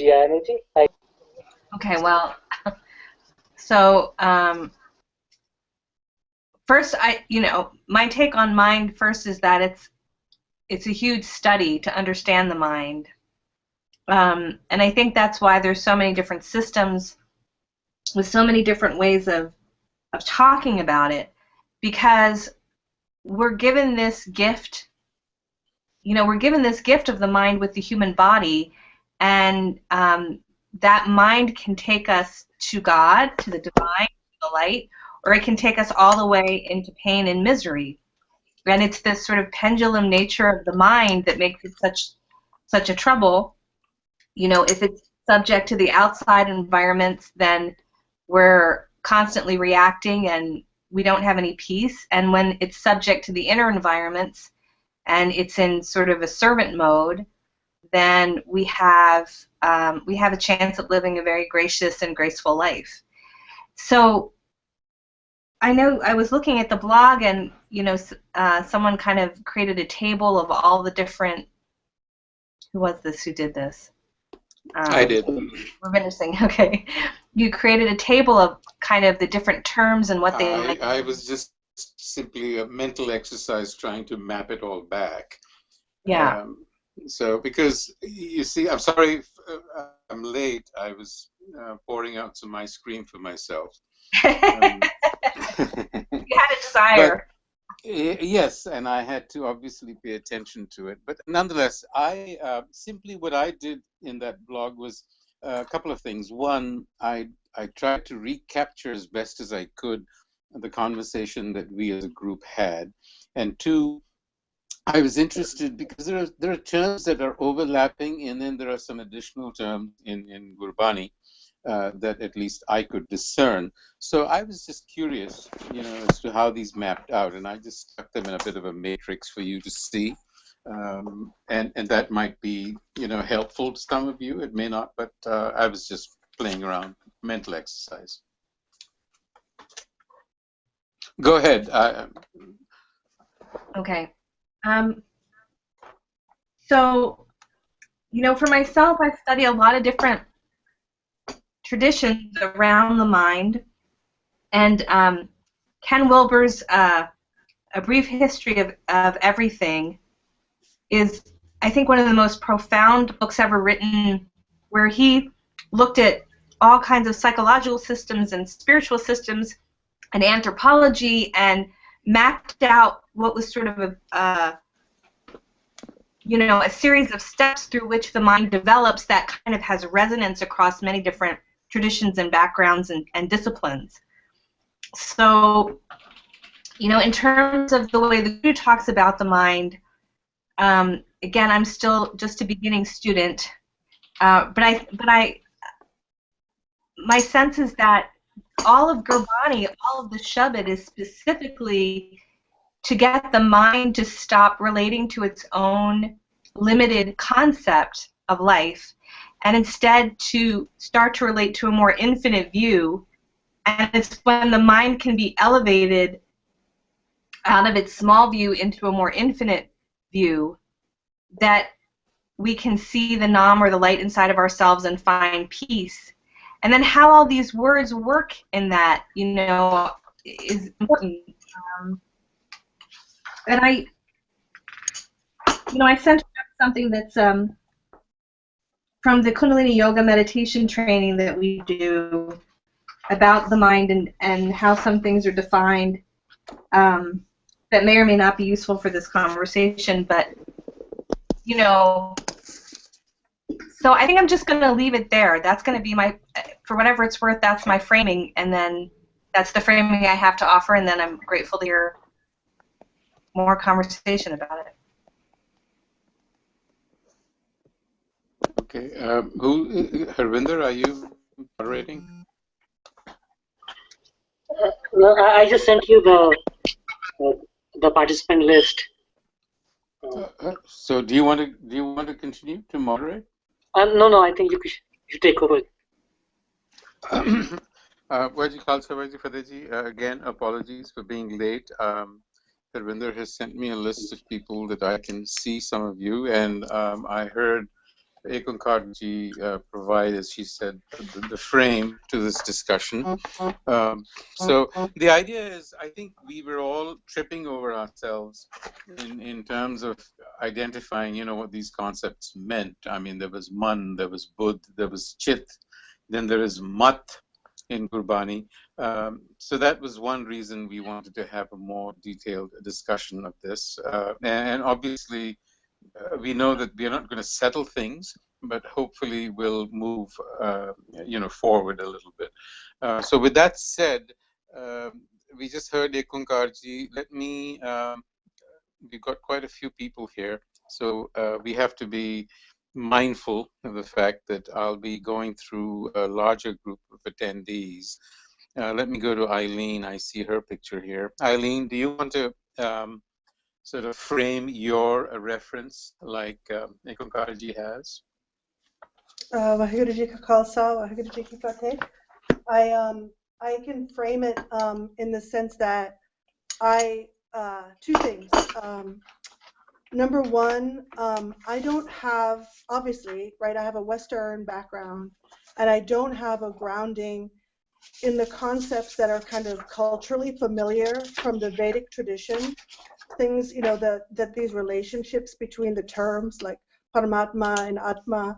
energy. Okay, well, so first, my take on mind first is that it's a huge study to understand the mind, and I think that's why there's so many different systems with so many different ways of talking about it, because we're given this gift. We're given this gift of the mind with the human body, and that mind can take us to God, to the divine, to the light, or it can take us all the way into pain and misery. And it's this sort of pendulum nature of the mind that makes it such a trouble. If it's subject to the outside environments, then we're constantly reacting and we don't have any peace. And when it's subject to the inner environments and it's in sort of a servant mode, then we have a chance at living a very gracious and graceful life. So I know I was looking at the blog, and someone kind of created a table of all the different. Who was this? Who did this? I did. We're finishing. Okay, you created a table of kind of the different terms and what they. I was just simply a mental exercise trying to map it all back. Yeah. So because you see, I'm sorry, I'm late. I was pouring out some ice cream for myself. You had a desire. Yes, and I had to obviously pay attention to it. But nonetheless, simply what I did in that blog was a couple of things. One, I tried to recapture as best as I could the conversation that we as a group had. And two, I was interested because there are terms that are overlapping, and then there are some additional terms in Gurbani that at least I could discern. So I was just curious, as to how these mapped out, and I just stuck them in a bit of a matrix for you to see, and that might be, helpful to some of you. It may not, but I was just playing around, mental exercise. Go ahead. Okay. So, for myself, I study a lot of different traditions around the mind, and Ken Wilber's A Brief History of Everything is, I think, one of the most profound books ever written, where he looked at all kinds of psychological systems and spiritual systems and anthropology and mapped out what was sort of a series of steps through which the mind develops that kind of has resonance across many different traditions and backgrounds and disciplines. So, in terms of the way the Guru talks about the mind, again, I'm still just a beginning student, but my sense is that all of Gurbani, all of the Shabad is specifically to get the mind to stop relating to its own limited concept of life, and instead to start to relate to a more infinite view. And it's when the mind can be elevated out of its small view into a more infinite view that we can see the Nam, or the light inside of ourselves, and find peace. And then how all these words work in that, is important. And I sent out something that's from the Kundalini Yoga meditation training that we do about the mind and how some things are defined that may or may not be useful for this conversation. But, so I think I'm just going to leave it there. That's going to be for whatever it's worth, that's my framing, and then that's the framing I have to offer, and then I'm grateful to hear more conversation about it. Okay. Harvinder, are you moderating? No, I just sent you the participant list. So do you want to continue to moderate? No, I think you should take over. Waji Khalsa, Waji Fateji, again, apologies for being late. Harvinder has sent me a list of people that I can see, some of you, and I heard Ekonkarji provide, as she said, the frame to this discussion. So the idea is, I think we were all tripping over ourselves in terms of identifying, what these concepts meant. I mean, there was Munn, there was Buddh, there was Chit, then there is Mat in Gurbani. So that was one reason we wanted to have a more detailed discussion of this. And obviously, we know that we are not going to settle things, but hopefully we'll move, forward a little bit. So with that said, we just heard Ekunkarji. Let me, we've got quite a few people here, so we have to be mindful of the fact that I'll be going through a larger group of attendees. Let me go to Eileen. I see her picture here. Eileen, do you want to sort of frame your reference like Ekonkarji has? I can frame it in the sense that two things. Number one, I don't have, obviously, right, I have a Western background, and I don't have a grounding in the concepts that are kind of culturally familiar from the Vedic tradition. Things, that these relationships between the terms like Paramatma and Atma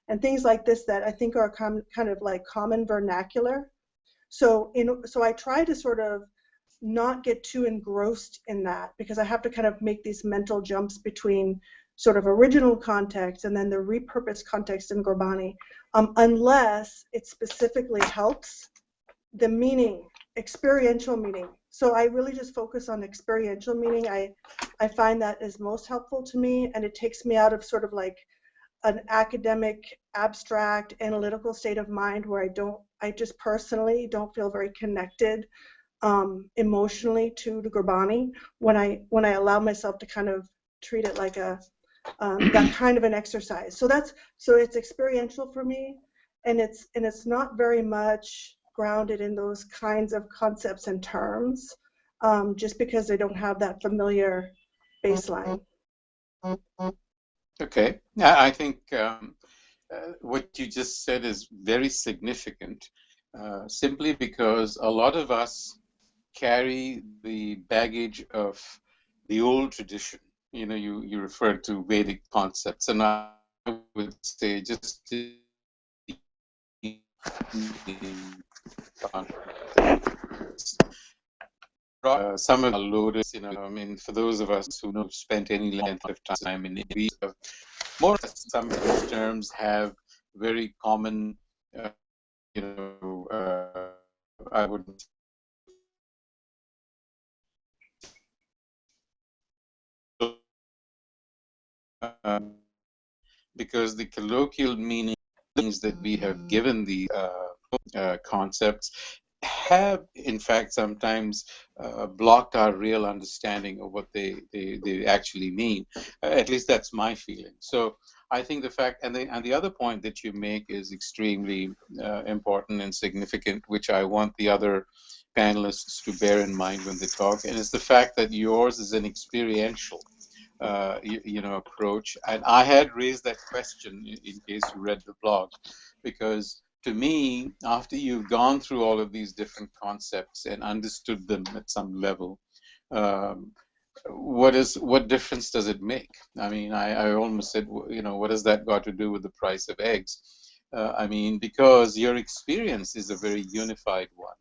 and things like this that I think are kind of like common vernacular. So I try to sort of not get too engrossed in that, because I have to kind of make these mental jumps between sort of original context and then the repurposed context in Gurbani, unless it specifically helps the meaning, experiential meaning. So I really just focus on experiential meaning. I find that is most helpful to me, and it takes me out of sort of like an academic, abstract, analytical state of mind where I just personally don't feel very connected emotionally to the Gurbani when I allow myself to kind of treat it like a that kind of an exercise. So it's experiential for me, and it's not very much grounded in those kinds of concepts and terms, just because they don't have that familiar baseline. Okay, I think what you just said is very significant, simply because a lot of us carry the baggage of the old tradition. You referred to Vedic concepts, and I would say just some of the lotus, I mean, for those of us who have spent any length of time in India, more or less some of these terms have very common, I would because the colloquial meanings that we have given the concepts have, in fact, sometimes blocked our real understanding of what they actually mean. At least that's my feeling. So I think the fact, and the other point that you make is extremely important and significant, which I want the other panelists to bear in mind when they talk, and it's the fact that yours is an experiential approach. And I had raised that question in case you read the blog, because to me, after you've gone through all of these different concepts and understood them at some level, what difference does it make? I mean, I almost said, what has that got to do with the price of eggs? I mean, because your experience is a very unified one.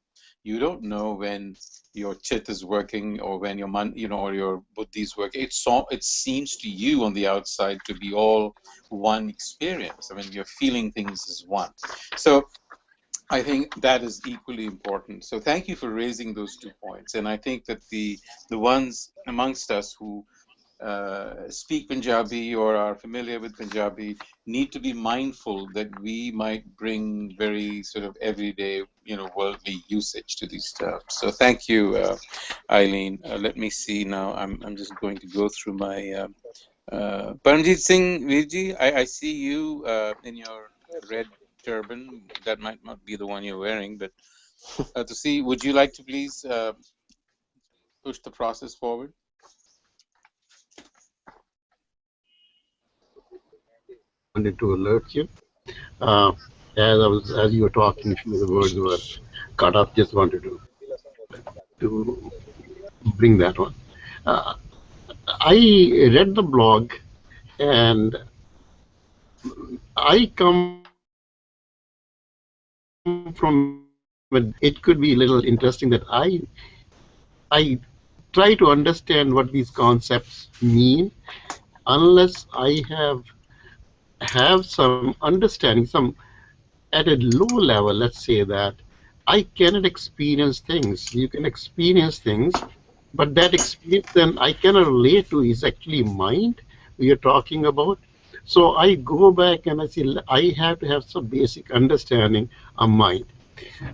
You don't know when your chit is working or when your or your buddhi is working. It seems to you on the outside to be all one experience. I mean, you're feeling things as one. So I think that is equally important. So thank you for raising those 2 points. And I think that the ones amongst us who speak Punjabi or are familiar with Punjabi need to be mindful that we might bring very sort of everyday, worldly usage to these terms. So thank you, Eileen. Let me see now. I'm just going to go through my Paramjit Singh Virji. I see you in your red turban. That might not be the one you're wearing, but to see, would you like to please push the process forward? wanted to alert you. As you were talking, a few of the words were cut off. Just wanted to bring that one. Uh, I read the blog, and I come from it could be a little interesting that I try to understand what these concepts mean unless I have some understanding, some at a low level, let's say that I cannot experience things. You can experience things, but that experience then I cannot relate to is actually mind we are talking about. So I go back and I say I have to have some basic understanding of mind.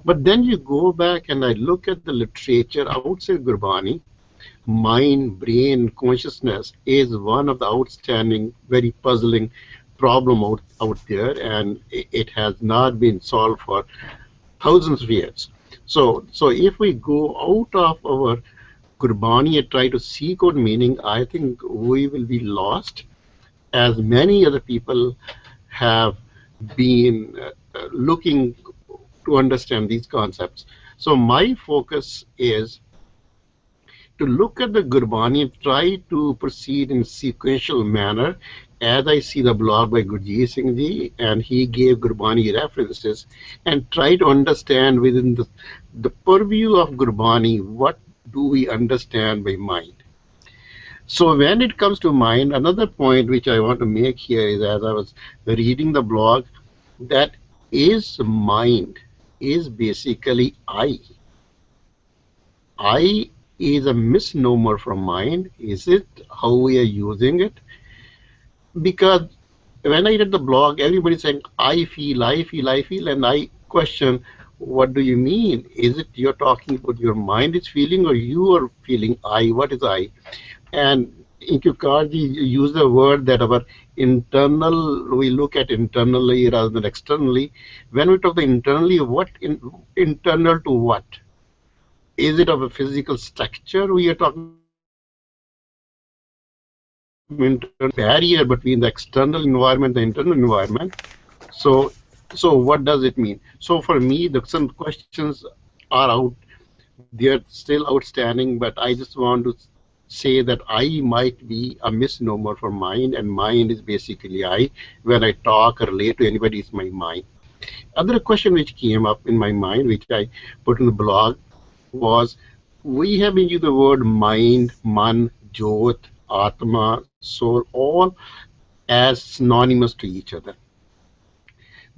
But then you go back and I look at the literature outside Gurbani. Mind, brain, consciousness is one of the outstanding, very puzzling problem out there, and it has not been solved for thousands of years. So if we go out of our Gurbani and try to seek out meaning, I think we will be lost, as many other people have been looking to understand these concepts. So my focus is to look at the Gurbani and try to proceed in a sequential manner, as I see the blog by Gurjeet Singh Ji, and he gave Gurbani references, and try to understand within the purview of Gurbani, what do we understand by mind. So when it comes to mind, another point which I want to make here is, as I was reading the blog, that is mind is basically I. I is a misnomer from mind. Is it how we are using it? Because when I read the blog, everybody's saying, I feel, I feel, I feel, and I question, what do you mean? Is it you're talking about your mind is feeling, or you are feeling I? What is I? And Inkukarji used the word that our internal, we look at internally rather than externally. When we talk the internally, what internal to what? Is it of a physical structure we are talking barrier between the external environment and the internal environment? So what does it mean? So for me, some questions are out. They're still outstanding, but I just want to say that I might be a misnomer for mind, and mind is basically I. When I talk or relate to anybody, it's my mind. Other question which came up in my mind, which I put in the blog, was we have been using the word mind, man, jyot, atma, soul, all as synonymous to each other.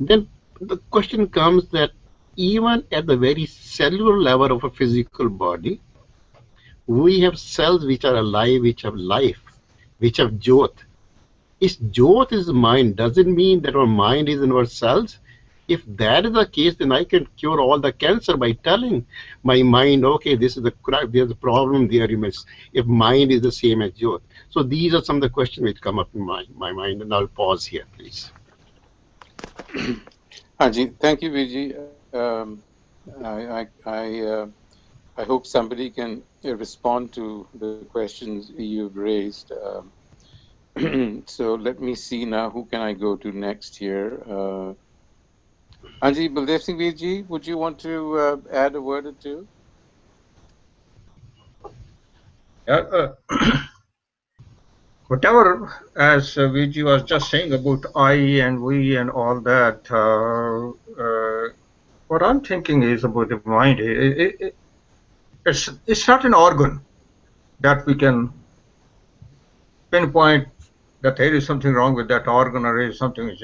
Then the question comes that even at the very cellular level of a physical body, we have cells which are alive, which have life, which have jyot. If jyot is mind, does it mean that our mind is in our cells? If that is the case, then I can cure all the cancer by telling my mind, okay, this is there's a problem there, you miss. If mind is the same as jyot. So these are some of the questions which come up in my mind, and I'll pause here, please. Haji, thank you, Vijay. I hope somebody can respond to the questions you've raised. So let me see now, who can I go to next here? Anji Baldev Singh Vijay, would you want to add a word or two? Yeah, whatever, as Vijay was just saying about I and we and all that, what I'm thinking is about the mind. It's not an organ that we can pinpoint that there is something wrong with that organ, or is something.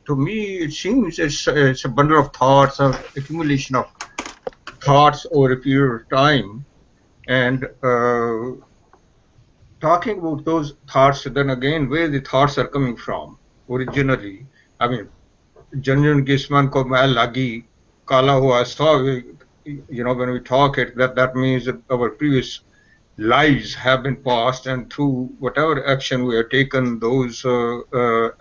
To me, it seems it's a bundle of thoughts, or accumulation of thoughts over a period of time, and talking about those thoughts, then again, where the thoughts are coming from originally. I mean, Janjan Gisman ko mail lagi, kala hua saw, when we talk it, that means that our previous lives have been passed, and through whatever action we have taken, those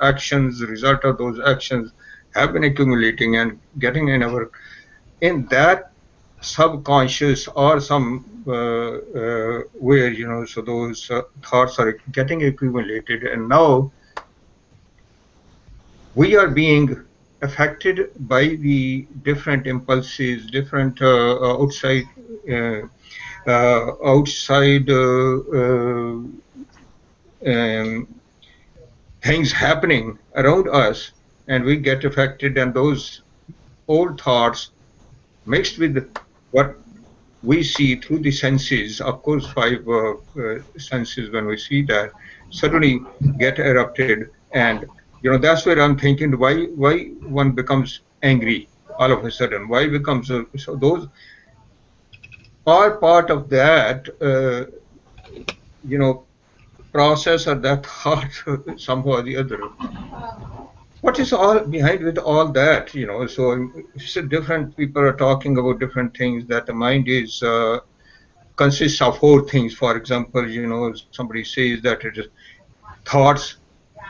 actions, the result of those actions have been accumulating and getting in that subconscious or some where, so those thoughts are getting accumulated, and now we are being affected by the different impulses, different outside um, things happening around us, and we get affected, and those old thoughts mixed with what we see through the senses, of course, five senses, when we see that, suddenly get erupted. And that's where I'm thinking, why one becomes angry all of a sudden, why becomes so those are part of that process, or that thought somehow or the other. What is all behind with all that? So different people are talking about different things, that the mind is consists of four things. For example, somebody says that it is thoughts,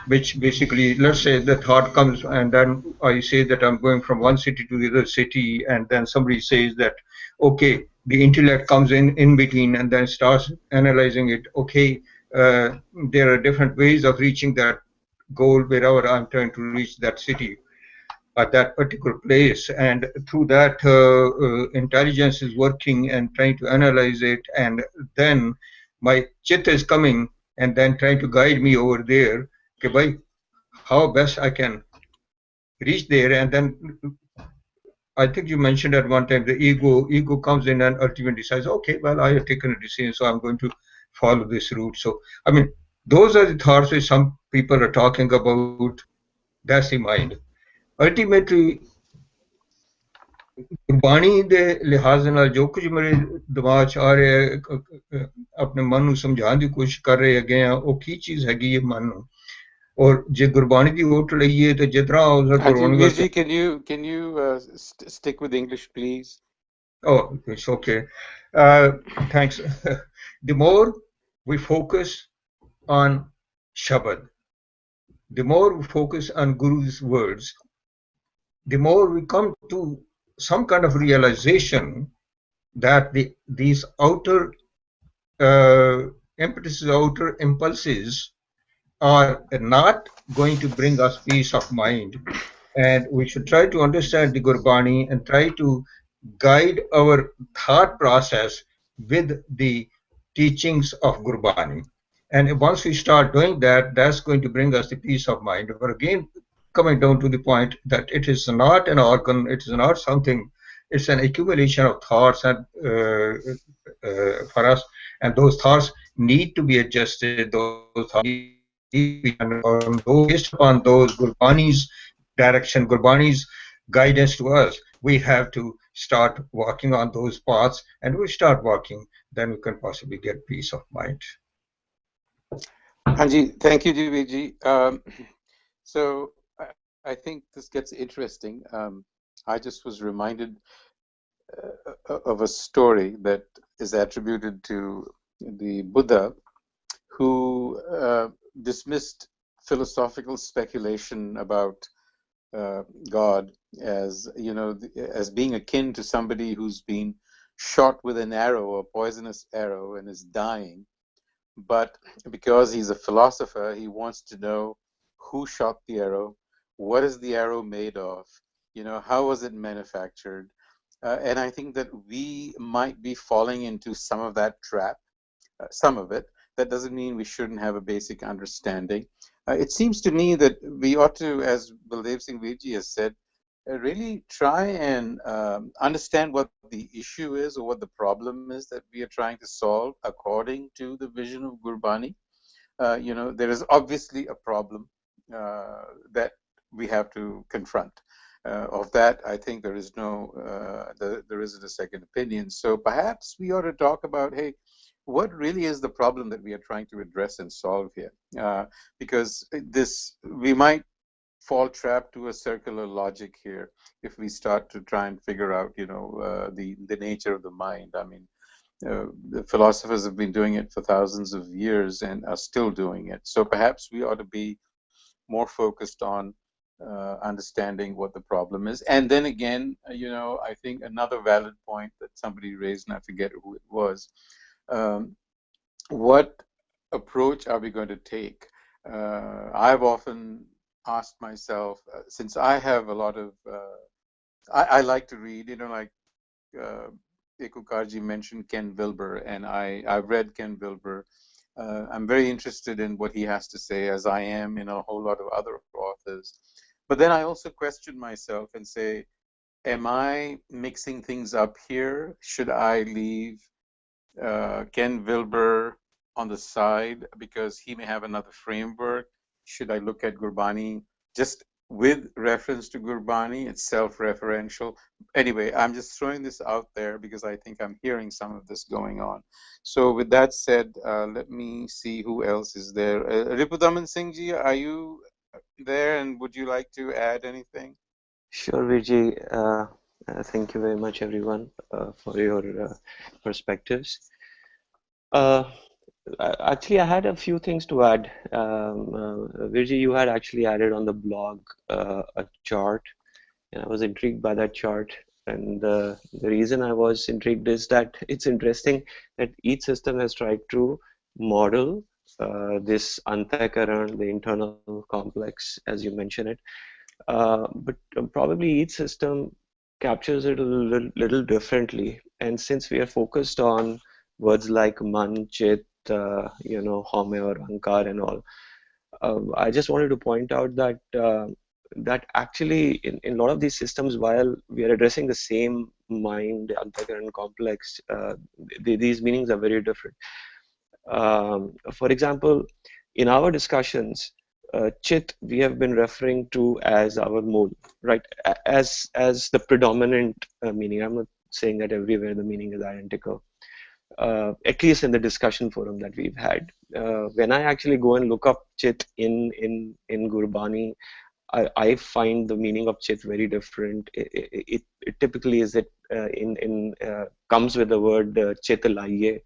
which basically, let's say the thought comes, and then I say that I'm going from one city to the other city, and then somebody says that, okay, the intellect comes in between and then starts analyzing it. Okay, there are different ways of reaching that goal wherever I'm trying to reach that city at that particular place, and through that intelligence is working and trying to analyze it, and then my chitta is coming and then trying to guide me over there, okay, by how best I can reach there. And then I think you mentioned at one time the ego comes in and ultimately decides, okay, well, I have taken a decision, so I'm going to follow this route. So I mean, those are the thoughts which some people are talking about. That's the mind. Ultimately, Gurbani ਦੇ ਲਿਹਾਜ਼ ਨਾਲ ਜੋ ਕੁਝ ਮੇਰੇ ਦਿਮਾਗ 'ਚ ਆ ਰਿਹਾ ਹੈ, ਆਪਣੇ ਮਨ ਨੂੰ ਸਮਝਾਉਣ ਦੀ ਕੋਸ਼ਿਸ਼ ਕਰ ਰਹੇ ਹੈਗੇ ਆ, ਉਹ ਕੀ ਚੀਜ਼ ਹੈਗੀ ਹੈ ਮਨ ਨੂੰ, ਔਰ ਜੇ ਗੁਰਬਾਣੀ ਦੀ ਓਟ ਲਈਏ ਤੇ ਜਿਸ ਤਰ੍ਹਾਂ ਉਸਦਾ ਗੁਰਬਾਣੀ ਵਾਸਤੇ can you stick with English, please? Oh, it's okay. Thanks. The more we focus on Shabad, the more we focus on Guru's words, the more we come to some kind of realization that these outer impetuses, outer impulses are not going to bring us peace of mind. And we should try to understand the Gurbani and try to guide our thought process with the teachings of Gurbani. And once we start doing that, that's going to bring us the peace of mind. But again, coming down to the point that it is not an organ, it is not something, it's an accumulation of thoughts, and for us, and those thoughts need to be adjusted, those thoughts need to be done, based upon those Gurbani's direction, Gurbani's guidance to us. We have to start walking on those paths, and we start walking, then we can possibly get peace of mind. Hanji, thank you, Diviji. So I think this gets interesting. I just was reminded of a story that is attributed to the Buddha, who dismissed philosophical speculation about God as, as being akin to somebody who's been shot with an arrow, a poisonous arrow, and is dying. But because he's a philosopher, he wants to know who shot the arrow, what is the arrow made of, how was it manufactured. And I think that we might be falling into some of that trap, some of it. That doesn't mean we shouldn't have a basic understanding. It seems to me that we ought to, as Baldev Singh Virji has said, really try and understand what the issue is, or what the problem is that we are trying to solve according to the vision of Gurbani. There is obviously a problem that we have to confront. Of that, I think there is there isn't a second opinion. So perhaps we ought to talk about, hey, what really is the problem that we are trying to address and solve here? Because we might fall trapped to a circular logic here if we start to try and figure out, the nature of the mind. I mean, the philosophers have been doing it for thousands of years and are still doing it. So perhaps we ought to be more focused on understanding what the problem is. And then again, I think another valid point that somebody raised, and I forget who it was, what approach are we going to take? I've often asked myself, since I have a lot of, I like to read, like Ekukarji mentioned Ken Wilber, and I've read Ken Wilber. I'm very interested in what he has to say, as I am in a whole lot of other authors. But then I also question myself and say, am I mixing things up here? Should I leave Ken Wilber on the side because he may have another framework? Should I look at Gurbani just with reference to Gurbani? It's self-referential. Anyway, I'm just throwing this out there because I think I'm hearing some of this going on. So with that said, let me see who else is there. Ripudaman Singh ji, are you there, and would you like to add anything? Sure, Vijay. Thank you very much, everyone, for your perspectives. Actually, I had a few things to add. Vijay, you had actually added on the blog a chart, and I was intrigued by that chart. And the reason I was intrigued is that it's interesting that each system has tried to model this antakaran, the internal complex, as you mentioned it. But probably each system captures it a little differently. And since we are focused on words like Munn, Chit, Home or Ankar and all, I just wanted to point out that that actually in a lot of these systems, while we are addressing the same mind, antakaran complex, these meanings are very different. For example, in our discussions, Chit we have been referring to as our mool, right? As the predominant meaning. I'm not saying that everywhere the meaning is identical. At least in the discussion forum that we've had. When I actually go and look up Chit in Gurbani, I find the meaning of Chit very different. It typically is comes with the word Chit laiye,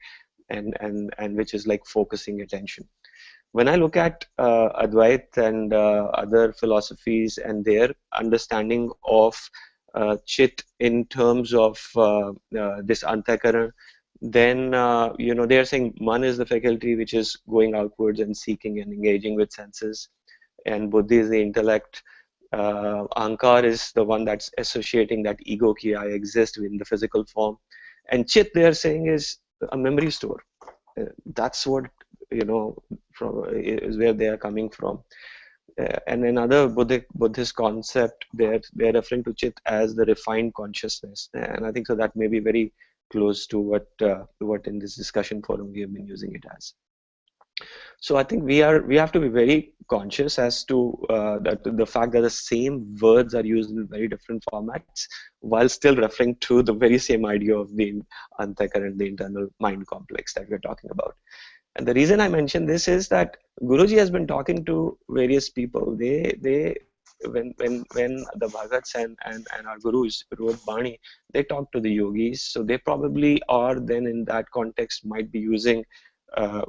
and which is like focusing attention. When I look at Advait and other philosophies and their understanding of Chit in terms of this antakaran, then they are saying Man is the faculty which is going outwards and seeking and engaging with senses, and Buddhi is the intellect. Ankar is the one that's associating that ego ki I exist in the physical form, and Chit they are saying is a memory store. That's what from is where they are coming from. And another Buddhist concept, they're referring to Chit as the refined consciousness, and I think so that may be very close to what in this discussion forum we have been using it as. So I think we have to be very conscious as to the fact that the same words are used in very different formats while still referring to the very same idea of the antakaran, the internal mind complex that we're talking about. And the reason I mention this is that Guruji has been talking to various people. When the Bhagats and our Gurus wrote Bani, they talked to the yogis. So they probably are then in that context might be using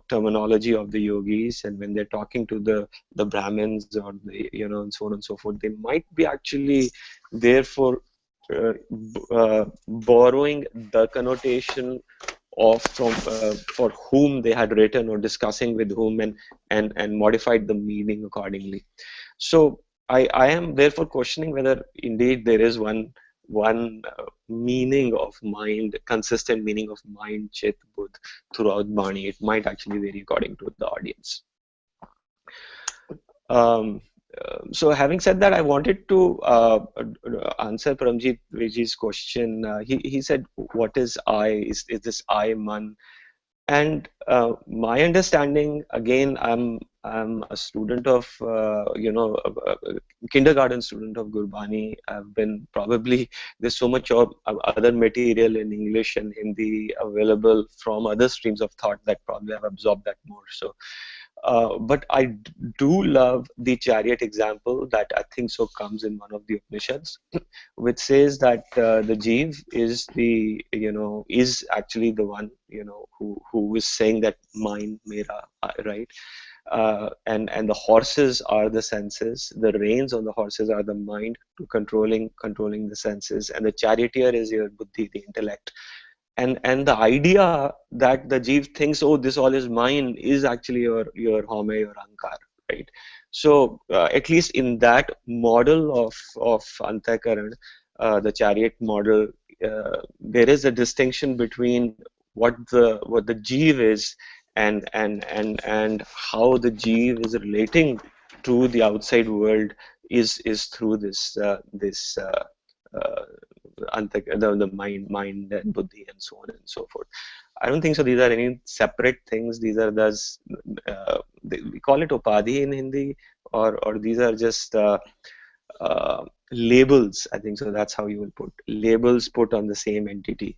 terminology of the yogis, and when they're talking to the Brahmins or and so on and so forth, they might be actually therefore borrowing the connotation of from for whom they had written or discussing with whom and modified the meaning accordingly. So I am therefore questioning whether indeed there is one meaning of mind, consistent meaning of mind, Chit, Buddh throughout Bani. It might actually vary according to the audience. So having said that, I wanted to answer Paramjit Vijay's question. He said, what is I? Is this I, Man? And my understanding, again, I'm a student of, a kindergarten student of Gurbani. I've been there's so much of other material in English and Hindi available from other streams of thought that probably I've absorbed that more. So, but I do love the chariot example that I think so comes in one of the Upanishads, which says that the Jeev is is actually the one who is saying that mine, mera, right? And the horses are the senses. The reins on the horses are the mind controlling the senses, and the charioteer is your buddhi, the intellect. And the idea that the Jeev thinks, oh, this all is mine, is actually your home, your ankar, right? So at least in that model of Antakaran, the chariot model, there is a distinction between what the jeev is and how the jeev is relating to the outside world is through this the mind and buddhi and so on and so forth. I don't think so. These are any separate things. These are thus we call it upadhi in Hindi, or these are just labels. I think so. That's how you will put labels put on the same entity.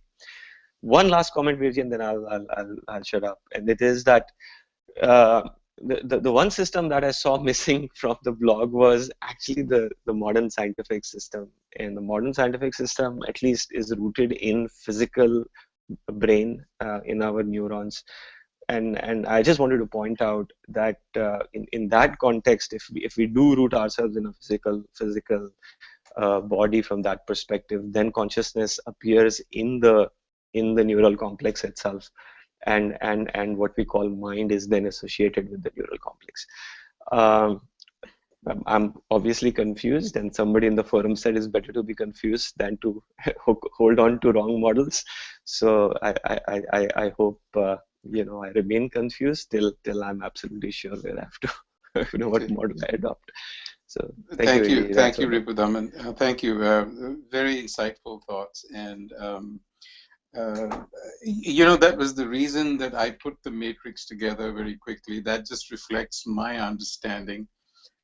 One last comment, Virji, and then I'll shut up. And it is that the one system that I saw missing from the blog was actually the modern scientific system. And the modern scientific system, at least, is rooted in physical brain, in our neurons. And I just wanted to point out that in that context, if we do root ourselves in a physical body from that perspective, then consciousness appears in the neural complex itself, and what we call mind is then associated with the neural complex. I'm obviously confused, and somebody in the forum said it's better to be confused than to hold on to wrong models. So I hope I remain confused till I'm absolutely sure where I have to what model I adopt. So thank you, Ripudaman. Thank you. Very insightful thoughts, and that was the reason that I put the matrix together very quickly. That just reflects my understanding.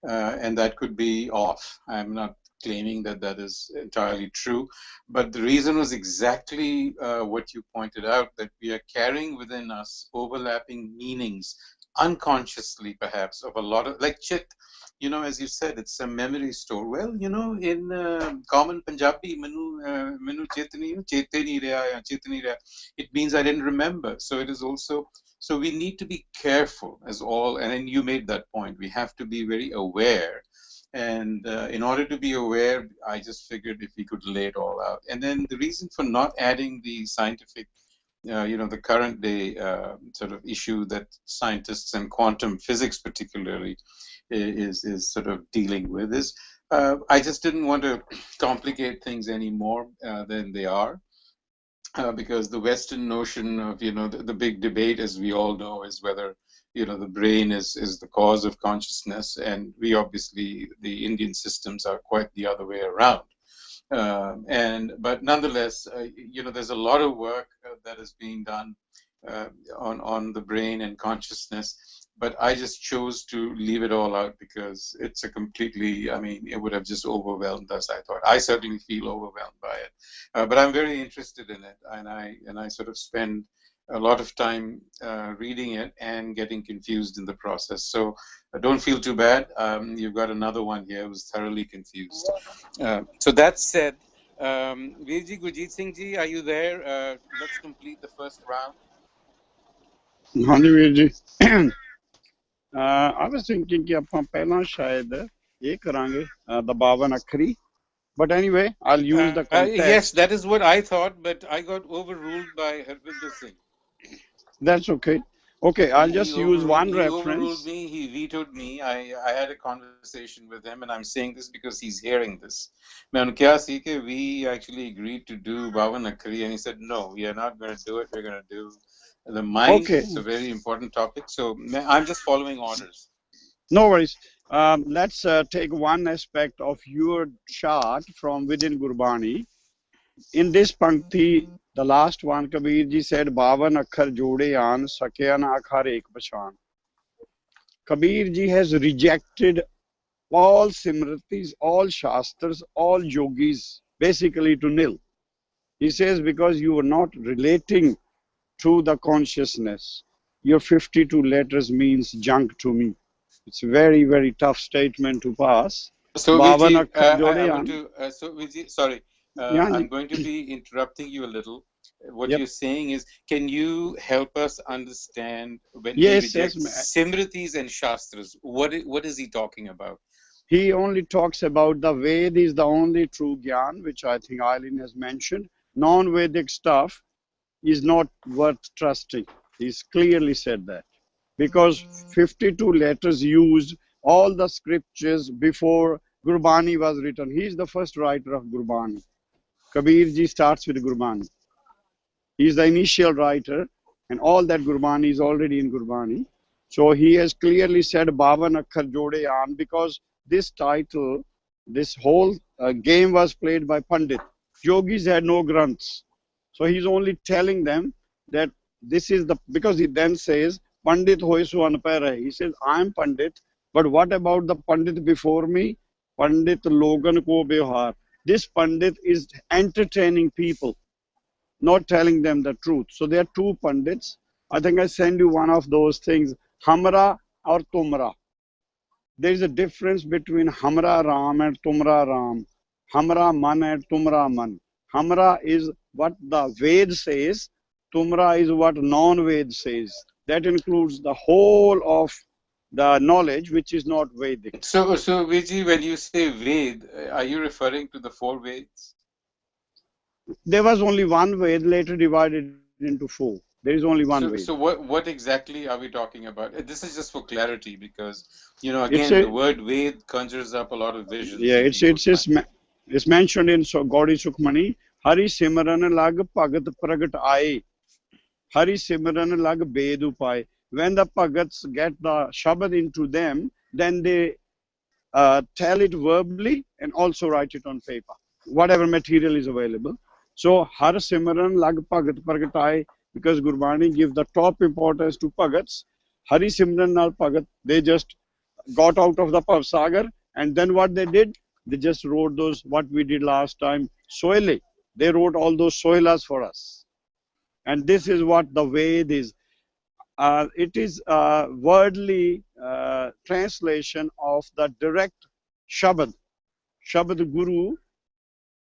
And that could be off. I'm not claiming that that is entirely true, but the reason was exactly what you pointed out, that we are carrying within us overlapping meanings, unconsciously perhaps, of a lot of, like chit, as you said, it's a memory store. Well, in common Punjabi, manu chetni reha, it means I didn't remember. So it is also, so we need to be careful as all, and then you made that point, we have to be very aware. And in order to be aware, I just figured if we could lay it all out. And then the reason for not adding the scientific, the current day sort of issue that scientists and quantum physics particularly is sort of dealing with is, I just didn't want to complicate things any more than they are. Because the Western notion of, the big debate, as we all know, is whether, the brain is the cause of consciousness. And we obviously, the Indian systems are quite the other way around. But nonetheless, there's a lot of work that is being done on the brain and consciousness. But I just chose to leave it all out because it's a completely, it would have just overwhelmed us, I thought. I certainly feel overwhelmed by it. But I'm very interested in it, and I sort of spend a lot of time reading it and getting confused in the process. So don't feel too bad. You've got another one here who's thoroughly confused. So that said, Virji, Gurjeet Singh ji, are you there? Let's complete the first round. ਹਾਂਜੀ ਵੀਰ ਜੀ I was thinking ਕਿ ਆਪਾਂ ਪਹਿਲਾਂ ਸ਼ਾਇਦ ਇਹ ਕਰਾਂਗੇ the 52 ਅੱਖਰੀ, but anyway I'll use the context. Yes, that is what I thought, but I got overruled by Harvinder Singh. That's okay. Okay, I'll just use one reference. He overruled me, he vetoed me. I had a conversation with him, and I'm saying this because he's hearing this. We actually agreed to do 52 Akhri, and he said, no, we are not going to do it, we're going to do the mind. Okay. Is a very important topic, so I'm just following orders. No worries. Let's take one aspect of your chart from within Gurbani. In this pankti, the last one, Kabir ji said, 52 akhar jode aan, sakya na akhar ek pashan. Kabir ji has rejected all simritis, all shastras, all yogis, basically to nil. He says, because you are not relating to the consciousness, your 52 letters means junk to me. It's a very, very tough statement to pass. So, Vijay, sorry. I'm going to be interrupting you a little. What you're saying is, can you help us understand when he rejects Simritis and Shastras? What is he talking about? He only talks about the Ved is the only true Gyan, which I think Eileen has mentioned. Non-Vedic stuff is not worth trusting. He's clearly said that. Because 52 letters used all the scriptures before Gurbani was written. He is the first writer of Gurbani. Kabir ji starts with Gurbani. He is the initial writer, and all that Gurbani is already in Gurbani. So he has clearly said Bavan Akhar Jode Aan, because this title, this whole game was played by Pandit. Yogis had no granths. So he's only telling them that this is the, because he then says, Pandit hoy su anpar hai. He says, I am Pandit, but what about the Pandit before me? Pandit Logan ko behar. This Pandit is entertaining people, not telling them the truth. So there are two Pandits. I think I send you one of those things, Hamra or Tumra. There is a difference between Hamra Ram and Tumra Ram. Hamra Man and Tumra Man. Hamra is what the Ved says. Tumra is what non-Ved says. That includes the whole of the knowledge which is not Vedic. So Viji, when you say Ved, are you referring to the four Veds? There was only one Ved, later divided into four. There is only one Ved. So what exactly are we talking about? This is just for clarity, because, you know, again, the word Ved conjures up a lot of visions. Yeah, it's mentioned in Gaudi Sukhmani, Hari Simran lag Bhagat Pragat Aaye. Hari Simran lag Ved Upaye. When the Bhagats get the Shabad into them, then they tell it verbally and also write it on paper, whatever material is available. So Har Simran lag Bhagat Pragat Aaye, because Gurbani gives the top importance to Bhagats. Hari Simran nal Bhagat, they just got out of the Sagar, and then what they did, they just wrote those, what we did last time, Soile. They wrote all those Soilas for us. And this is what the Ved is. It is a wordly translation of the direct Shabad. Shabad Guru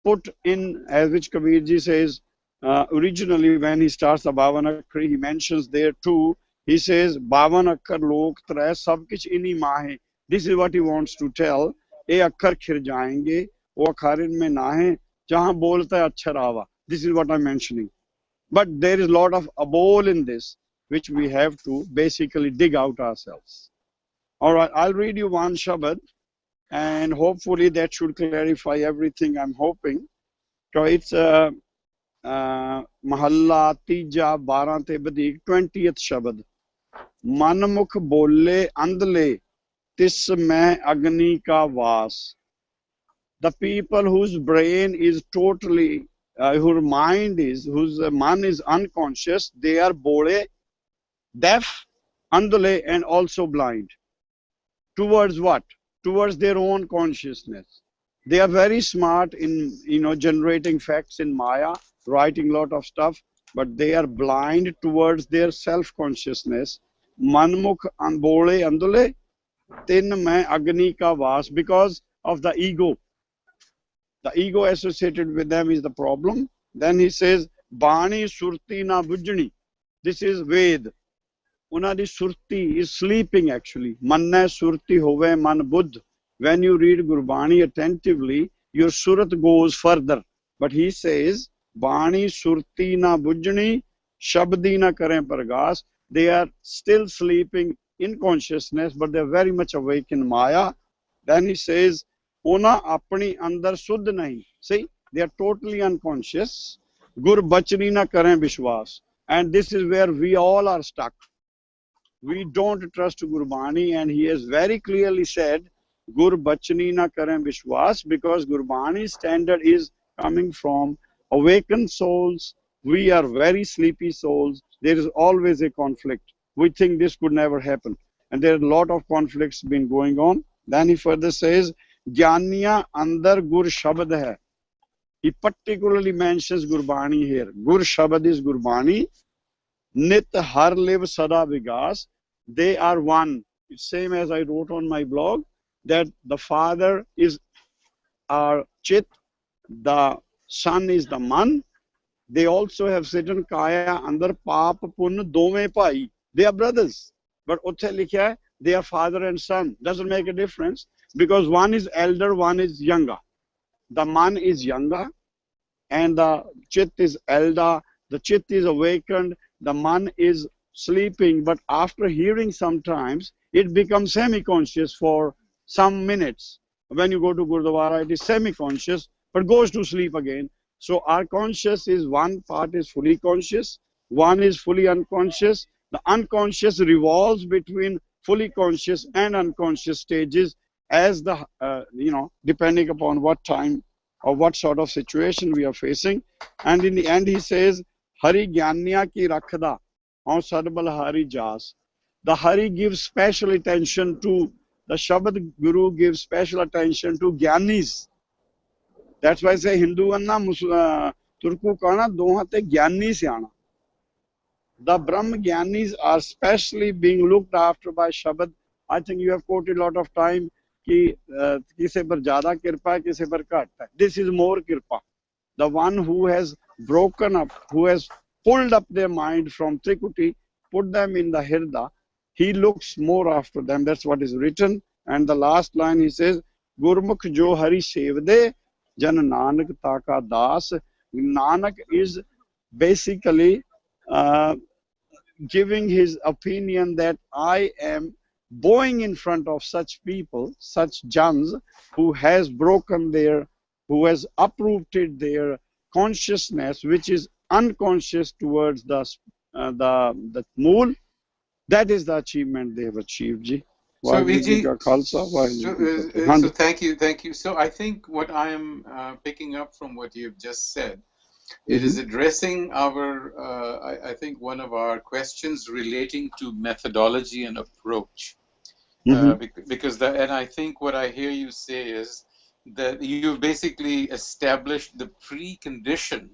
put in, as which Kabirji says, originally when he starts the Bhavan Akhar, he mentions there too, he says, Bhavan Akhar lok trai sab kich ini maahe. This is what he wants to tell. E Akhar khir jayenge, o akharin mein nahe, jahan bolta hai achha rawa. This is what I'm mentioning. But there is a lot of abol in this, which we have to basically dig out ourselves. All right, I'll read you one Shabad, and hopefully that should clarify everything I'm hoping. So it's Mahalla Tija 12 te badik 20th Shabad. Manmukh bole andle tis mein agni ka vas. The people whose brain is totally, whose mind is, whose man is unconscious, they are bole, deaf, andle, and also blind. Towards what? Towards their own consciousness. They are very smart in, generating facts in Maya, writing a lot of stuff, but they are blind towards their self-consciousness. Manmukh bole andule tin mein agni ka vas, because of the ego. The ego associated with them is the problem. Then he says, Bani surti na bujni. This is Ved. Unadi surti is sleeping actually. Manna surti hove man buddh. When you read Gurbani attentively, your surat goes further. But he says, Bani surti na bujni, shabdi na kare pargas. They are still sleeping in consciousness, but they are very much awake in Maya. Then he says, Ona apni andar suddh nahi. See, they are totally unconscious. Gur bachni na kare vishwas. And this is where we all are stuck. We don't trust Gurbani, and he has very clearly said, Gur bachni na kare vishwas, because Gurbani's standard is coming from awakened souls. We are very sleepy souls. There is always a conflict. We think this could never happen. And there are a lot of conflicts been going on. Then he further says, Jnaniya andar gur shabad hai. He particularly mentions Gurbani here. Gur shabad is Gurbani. Nit har liv sada vigas. They are one. It's same as I wrote on my blog, that the father is our chit, the son is the man. They also have certain kaya andar paap pun dome pai. They are brothers. But utthe likha hai, they are father and son. Doesn't make a difference, because one is elder, one is younger. The man is younger and the chit is elder. The chit is awakened. The man is sleeping, but after hearing sometimes, it becomes semi-conscious for some minutes. When you go to Gurdwara, it is semi-conscious, but goes to sleep again. So our conscious is one part is fully conscious, one is fully unconscious. The unconscious revolves between fully conscious and unconscious stages as the, depending upon what time or what sort of situation we are facing. And in the end, he says, Hari Gyanya ki rakhda, aur sadbal Hari jas. The Hari gives special attention to, the Shabad Guru gives special attention to Gyanis. That's why I say Hindu anna Turku kana dohate Gyani syana. The Brahma Gyanis are specially being looked after by Shabad. I think you have quoted a lot of time कि किसे पर ज़्यादा कृपा है किसे पर घट है. This is more कृपा. The one who has broken up, who has pulled up their mind from Trikuti, put them in the Hirda, he looks more after them. That's what is written. And the last line he says, Gurmukh jo hari sevde, jan nanak taka das. Nanak is basically giving his opinion that I am bowing in front of such people, such jans, who has broken their, who has uprooted their consciousness, which is unconscious towards the mool. That is the achievement they have achieved, ji. So, Vijay, so thank you. So I think what I am picking up from what you've just said, it is addressing our, I think, one of our questions relating to methodology and approach. Because and I think what I hear you say is that you've basically established the precondition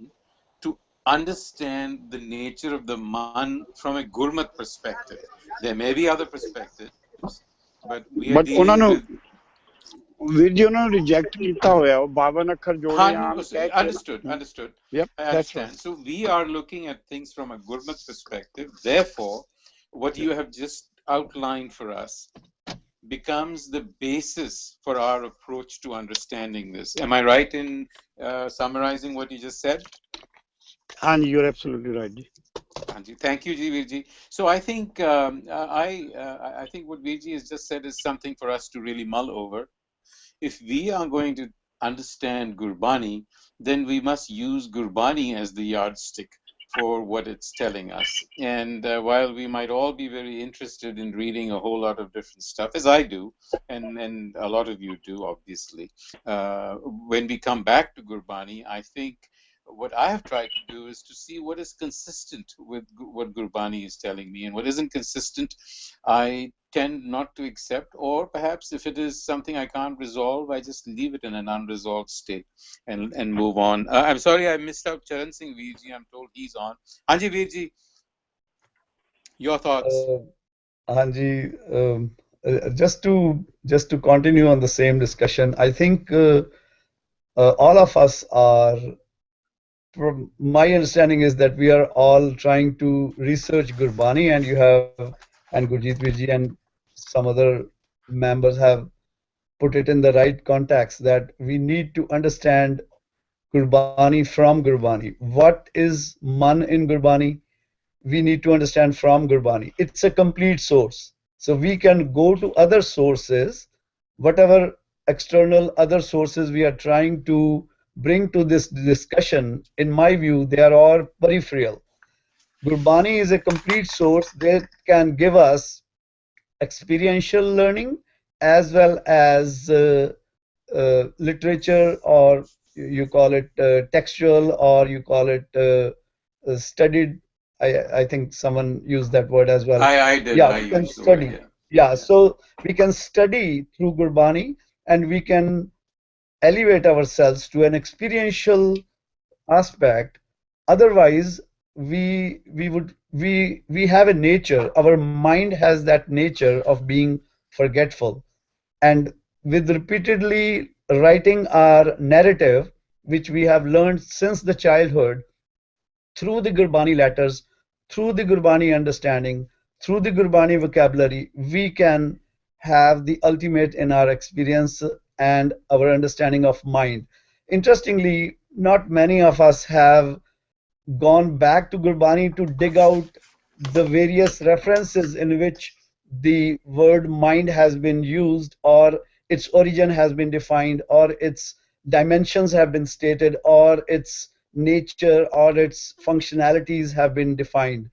to understand the nature of the man from a Gurmat perspective. There may be other perspectives, but we are dealing with... Video no reject kita hoya, 52 अक्षर जोड़े Understood. Yep, I understand. Right. So we are looking at things from a Gurmat perspective. Therefore, what you have just outlined for us becomes the basis for our approach to understanding this. Am I right in summarizing what you just said? And you're absolutely right. Thank you, Virji. So I think I think what Virji has just said is something for us to really mull over. If we are going to understand Gurbani, then we must use Gurbani as the yardstick for what it's telling us. And while we might all be very interested in reading a whole lot of different stuff, as I do, and a lot of you do, obviously, when we come back to Gurbani, I think what I have tried to do is to see what is consistent with what Gurbani is telling me, and what isn't consistent, I tend not to accept, or perhaps if it is something I can't resolve, I just leave it in an unresolved state and move on. I'm sorry I missed out Charan Singh Virji. I'm told he's on. Hanji Virji, your thoughts? Hanji, just to continue on the same discussion, I think all of us are, from my understanding is that we are all trying to research Gurbani, and you have, and Gurjeet Virji and some other members have put it in the right context, that we need to understand Gurbani from Gurbani. What is Munn in Gurbani? We need to understand from Gurbani. It's a complete source. So we can go to other sources, whatever external other sources we are trying to bring to this discussion. In my view, they are all peripheral. Gurbani is a complete source that can give us experiential learning as well as literature, or you call it textual, or you call it studied. I think someone used that word as well. I did. Yeah, I we can study. Word, yeah, so we can study through Gurbani, and we can elevate ourselves to an experiential aspect. Otherwise, we have a nature. Our mind has that nature of being forgetful, and with repeatedly writing our narrative, which we have learned since the childhood, through the Gurbani letters, through the Gurbani understanding, through the Gurbani vocabulary, we can have the ultimate in our experience and our understanding of mind. Interestingly, not many of us have gone back to Gurbani to dig out the various references in which the word mind has been used, or its origin has been defined, or its dimensions have been stated, or its nature or its functionalities have been defined.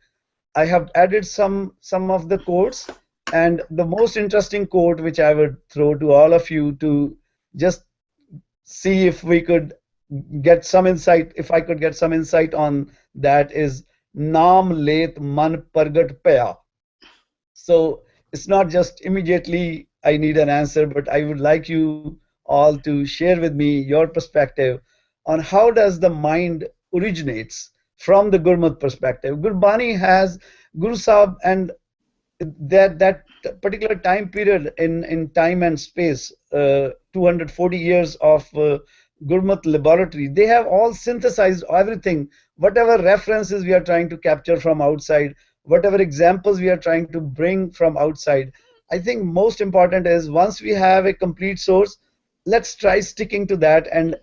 I have added some of the quotes, and the most interesting quote which I would throw to all of you to just see if we could get some insight, if I could get some insight on that, is Naam let man pargat paya. So it's not just immediately I need an answer, but I would like you all to share with me your perspective on how does the mind originates from the Gurmat perspective. Gurbani has Guru Sahib and that particular time period in time and space, 240 years of Gurmat laboratory, they have all synthesized everything, whatever references we are trying to capture from outside, whatever examples we are trying to bring from outside. I think most important is once we have a complete source, let's try sticking to that and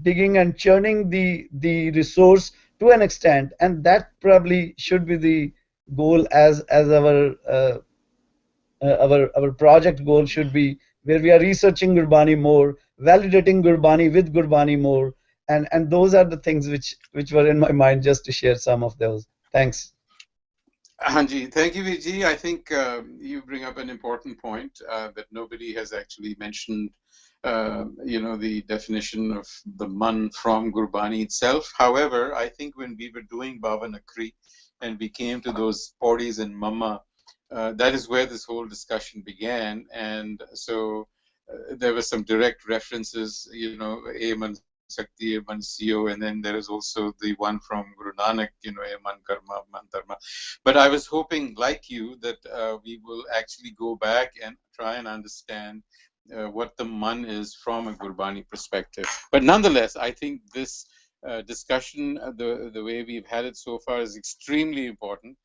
digging and churning the resource to an extent, and that probably should be the goal as our project goal should be, where we are researching Gurbani more, validating Gurbani with Gurbani more, and those are the things which were in my mind, just to share some of those. Thanks. Hanji, thank you, Vijay. I think you bring up an important point that nobody has actually mentioned. The definition of the Munn from Gurbani itself. However, I think when we were doing Baba Nakri and we came to those Paudis and Mama, that is where this whole discussion began. And so there were some direct references, Aman Sakti, Aman Sio, and then there is also the one from Guru Nanak, Aman Karma, Man Dharma. But I was hoping, like you, that we will actually go back and try and understand what the Munn is from a Gurbani perspective. But nonetheless, I think this discussion, the way we've had it so far, is extremely important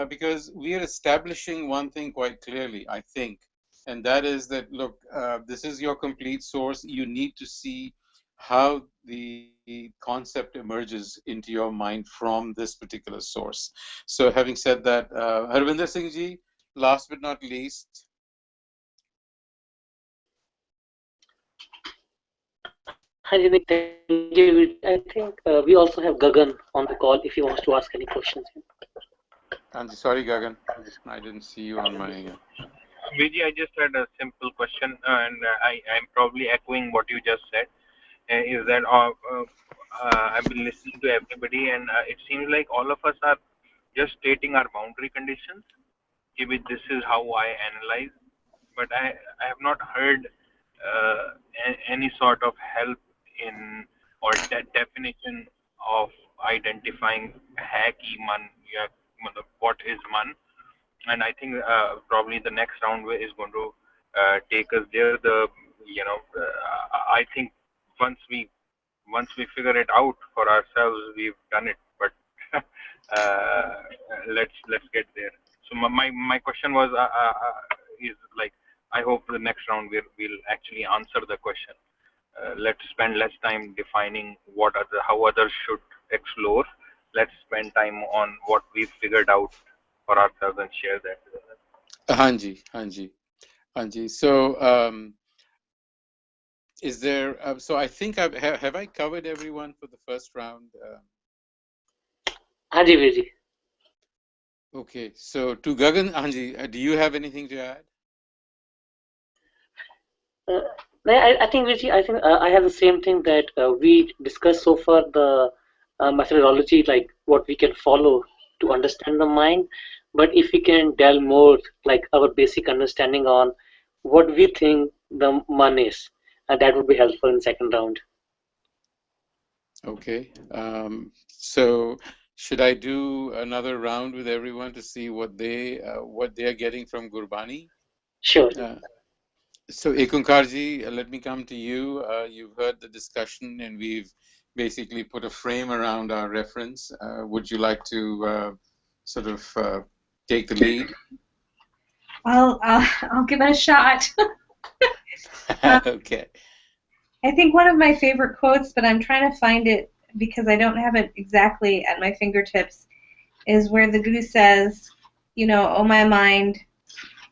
because we are establishing one thing quite clearly, I think, and that is that, look, this is your complete source. You need to see how the concept emerges into your mind from this particular source. So having said that, Harvinder Singh ji, last but not least. Thank you. I think we also have Gagan on the call if he wants to ask any questions. I'm sorry, Gagan. I didn't see you on my... Vijay, I just had a simple question, and I'm probably echoing what you just said. Is that I've been listening to everybody, and it seems like all of us are just stating our boundary conditions. Maybe this is how I analyze, but I have not heard any sort of help in or definition of identifying hai ki man, what is man. And I think probably the next round is going to take us there. I think once we figure it out for ourselves, we've done it. But let's get there. So my question was is like, I hope the next round we'll actually answer the question. Let's spend less time defining how others should explore. Let's spend time on what we've figured out for ourselves and share that with others. Hanji. So is there? So I think have I covered everyone for the first round? Hanji, Vijay. Okay. So to Gagan, Hanji, do you have anything to add? I think, Vijay, I have the same thing that we discussed so far, the methodology, like what we can follow to understand the mind. But if we can delve more, like our basic understanding on what we think the man is, that would be helpful in the second round. Okay. So should I do another round with everyone to see what they are getting from Gurbani? Sure. So Ekunkarji, let me come to you. You've heard the discussion, and we've basically put a frame around our reference. Would you like to sort of take the lead? I'll give it a shot. Okay. I think one of my favorite quotes, but I'm trying to find it because I don't have it exactly at my fingertips, is where the Guru says, "O my mind,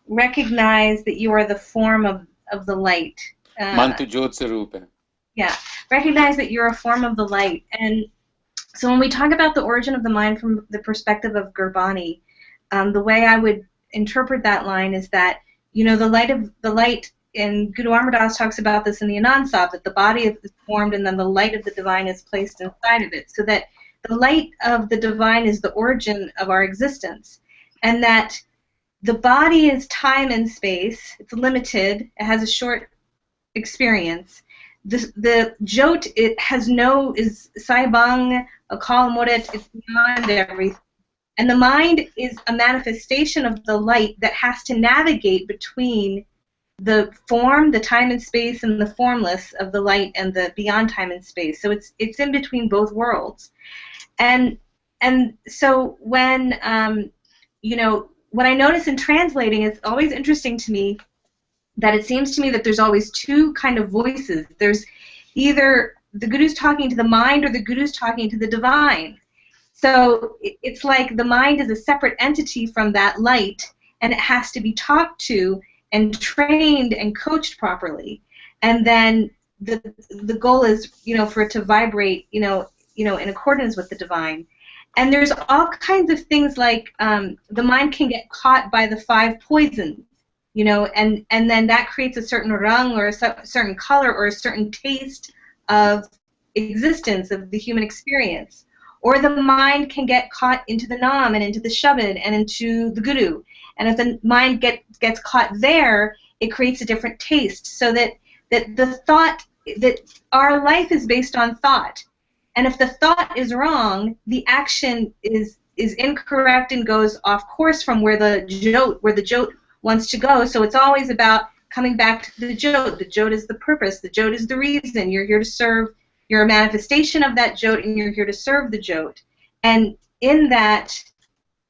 recognize that you are the form of the light." Mantu Jyot Sarup hai. Yeah, recognize that you're a form of the light. And so when we talk about the origin of the mind from the perspective of Gurbani, the way I would interpret that line is that, the light, and Guru Amar Das talks about this in the Anand Sahib, that the body is formed and then the light of the divine is placed inside of it. So that the light of the divine is the origin of our existence. And that the body is time and space. It's limited. It has a short experience. The Jyot, it has is Saibang, a Kalamoret, it's beyond everything. And the mind is a manifestation of the light that has to navigate between the form, the time and space, and the formless of the light and the beyond time and space. So it's in between both worlds. And so when what I notice in translating, it's always interesting to me that it seems to me that there's always two kind of voices. There's either the Guru's talking to the mind or the Guru's talking to the divine. So it's like the mind is a separate entity from that light, and it has to be talked to and trained and coached properly. And then the goal is, for it to vibrate, in accordance with the divine. And there's all kinds of things like the mind can get caught by the 5 poisons, and then that creates a certain rung or a certain color or a certain taste of existence, of the human experience. Or the mind can get caught into the Nam and into the Shabad and into the Guru. And if the mind gets caught there, it creates a different taste. So that the thought, that our life is based on thought. And if the thought is wrong, the action is incorrect and goes off course from where the Jyot wants to go. So it's always about coming back to the Jyot. The Jyot is the purpose. The Jyot is the reason. You're here to serve. You're a manifestation of that Jyot, and you're here to serve the Jyot. And in that,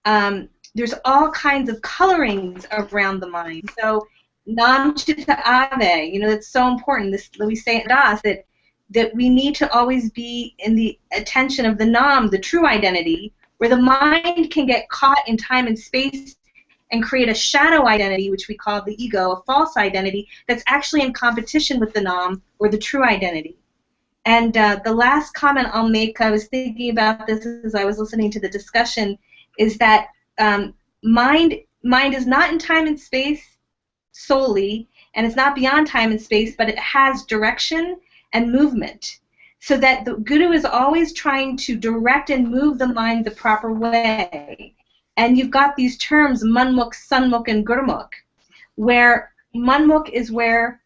there's all kinds of colorings around the mind. So, Nam Chitta Ave, it's so important. This we say at Das that we need to always be in the attention of the Nam, the true identity, where the mind can get caught in time and space and create a shadow identity, which we call the ego, a false identity, that's actually in competition with the Nam, or the true identity. And the last comment I'll make, I was thinking about this as I was listening to the discussion, is that mind is not in time and space solely, and it's not beyond time and space, but it has direction and movement. So that the Guru is always trying to direct and move the mind the proper way. And you've got these terms, Munmukh, Sanmukh, and Gurmukh, where Munmukh is where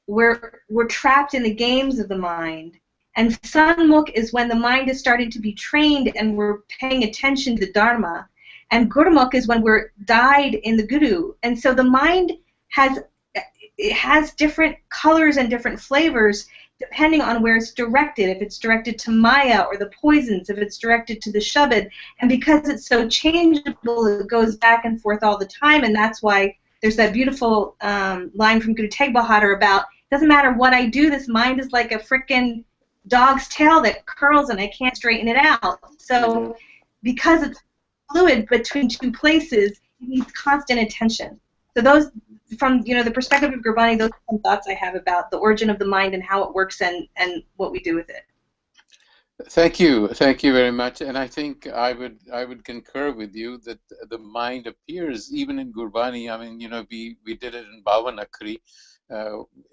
we're trapped in the games of the mind. And Sanmukh is when the mind is starting to be trained and we're paying attention to the Dharma. And Gurmukh is when we're dyed in the Guru. And so the mind has different colors and different flavors depending on where it's directed. If it's directed to Maya or the poisons, if it's directed to the Shabad. And because it's so changeable, it goes back and forth all the time. And that's why there's that beautiful line from Guru Tegh Bahadur about, doesn't matter what I do, this mind is like a frickin' dog's tail that curls and I can't straighten it out. So because it's fluid between two places, it needs constant attention. So those, from the perspective of Gurbani, those are some thoughts I have about the origin of the mind and how it works and what we do with it. Thank you very much. And I think I would concur with you that the mind appears even in Gurbani. I mean, we did it in Bavan Akhri.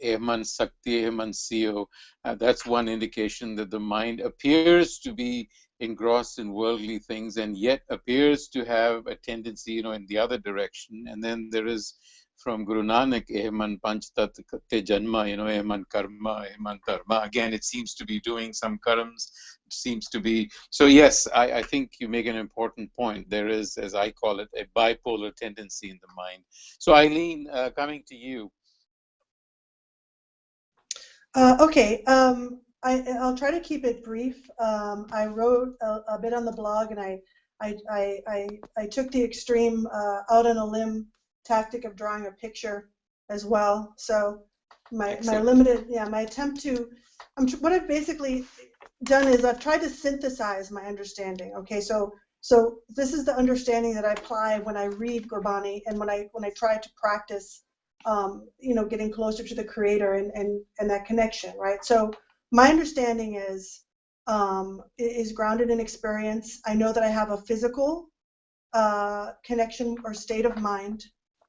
Ehman Sakti, Ehman Siyo. That's one indication that the mind appears to be engrossed in worldly things and yet appears to have a tendency, in the other direction. And then there is from Guru Nanak, Ehman Panchtat Te Janma, Ehman Karma, Ehman Dharma. Again, it seems to be doing some karmas. It seems to be. So yes, I think you make an important point. There is, as I call it, a bipolar tendency in the mind. So Eileen, coming to you. Okay, I'll try to keep it brief. I wrote a bit on the blog, and I took the extreme out on a limb tactic of drawing a picture as well. So my attempt to, what I've basically done is I've tried to synthesize my understanding. Okay, so So this is the understanding that I apply when I read Gurbani and when I try to practice, getting closer to the Creator and that connection, right? So my understanding is grounded in experience. I know that I have a physical connection or state of mind,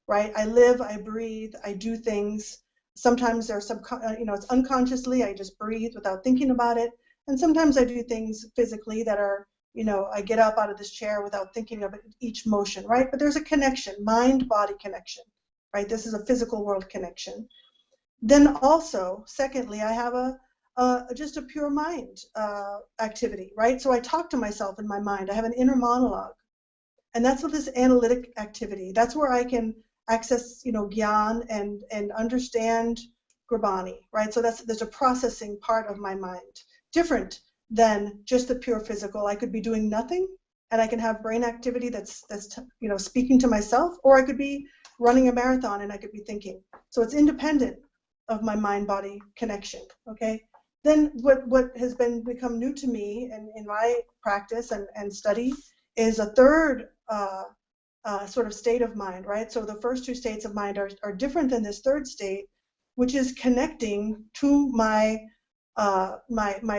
right? I live, I breathe, I do things. Sometimes they're it's unconsciously. I just breathe without thinking about it, and sometimes I do things physically that are, I get up out of this chair without thinking of each motion, right? But there's a connection, mind-body connection, right? This is a physical world connection. Then also, secondly, I have just a pure mind activity, right? So I talk to myself in my mind. I have an inner monologue. And that's what this analytic activity, that's where I can access, gyan and understand Gurbani, right? So there's a processing part of my mind, different than just the pure physical. I could be doing nothing, and I can have brain activity that's speaking to myself, or I could be running a marathon and I could be thinking. So it's independent of my mind-body connection, okay? Then what has become new to me in my practice and study is a third sort of state of mind, right? So the first two states of mind are different than this third state, which is connecting to my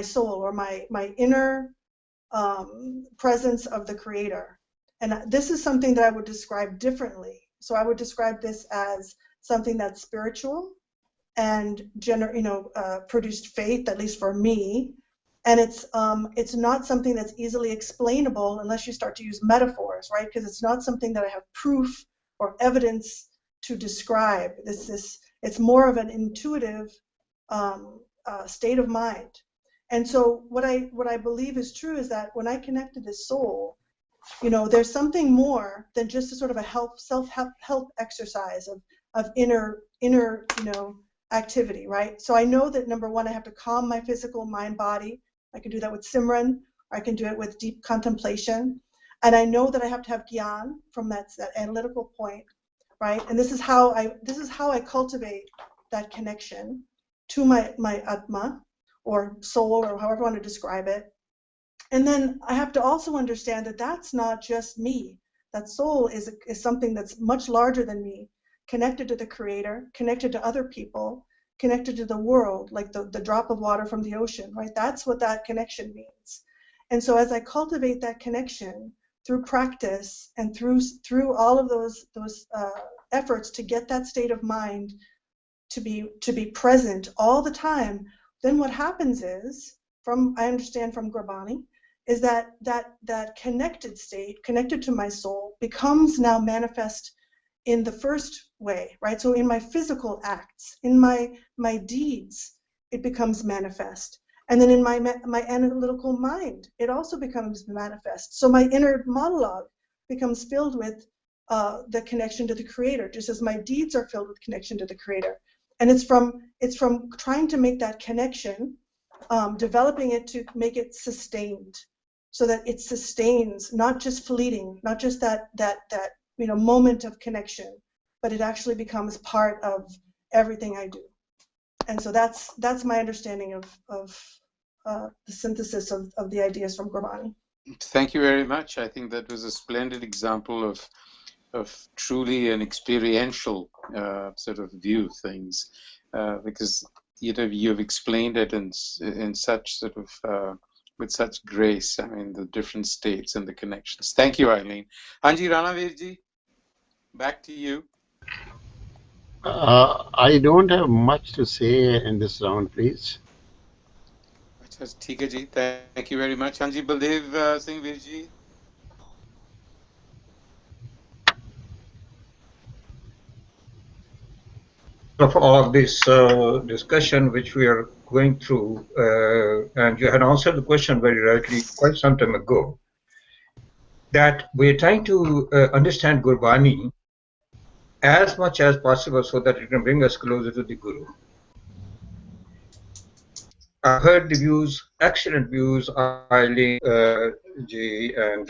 soul, or my inner presence of the Creator. And this is something that I would describe differently. So I would describe this as something that's spiritual and produced faith, at least for me. And it's not something that's easily explainable unless you start to use metaphors, right? Because it's not something that I have proof or evidence to describe. It's more of an intuitive state of mind. And so what I believe is true is that when I connect to this soul, there's something more than just a sort of a self-help exercise of inner activity, right? So I know that number one, I have to calm my physical mind body. I can do that with Simran, or I can do it with deep contemplation. And I know that I have to have gyan from that analytical point, right? And this is how I cultivate that connection to my Atma, or soul, or however you want to describe it. And then I have to also understand that that's not just me. That soul is something that's much larger than me, connected to the Creator, connected to other people, connected to the world, like the drop of water from the ocean, right? That's what that connection means. And so as I cultivate that connection through practice and through all of those efforts to get that state of mind to be present all the time, then what happens is, I understand from Gurbani, is that connected state, connected to my soul, becomes now manifest in the first way, right? So in my physical acts, in my deeds, it becomes manifest. And then in my analytical mind, it also becomes manifest. So my inner monologue becomes filled with the connection to the Creator, just as my deeds are filled with connection to the Creator. And it's from trying to make that connection, developing it to make it sustained, so that it sustains, not just fleeting, not just that moment of connection, but it actually becomes part of everything I do. And so that's my understanding of the synthesis of the ideas from Gurbani. Thank you very much. I think that was a splendid example of truly an experiential sort of view things, because you've explained it in such sort of with such grace. I mean, the different states and the connections. Thank you, Eileen. Hanji Ranavirji, back to you. I don't have much to say in this round, please. ठीक है जी. Thank you very much. Hanji Baldev Singh Virji. Of all this discussion which we are going through, and you had answered the question very rightly quite some time ago, that we're trying to understand Gurbani as much as possible so that it can bring us closer to the Guru. I heard the views, excellent views, Eileen ji, and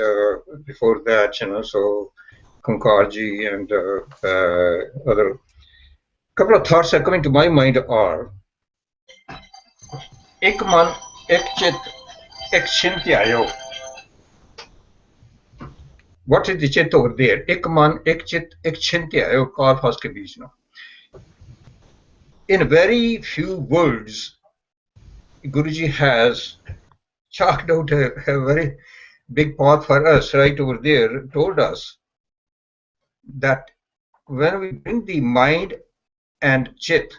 before that, so Concur ji and other. Couple of thoughts are coming to my mind are: ek man, ek chit, ek chinti ayo. what is the chit over there? Ek man, ek chit, ek chintya, call first kabijno. In very few words, Guruji has chalked out a very big path for us right over there, told us that when we bring the mind and chit,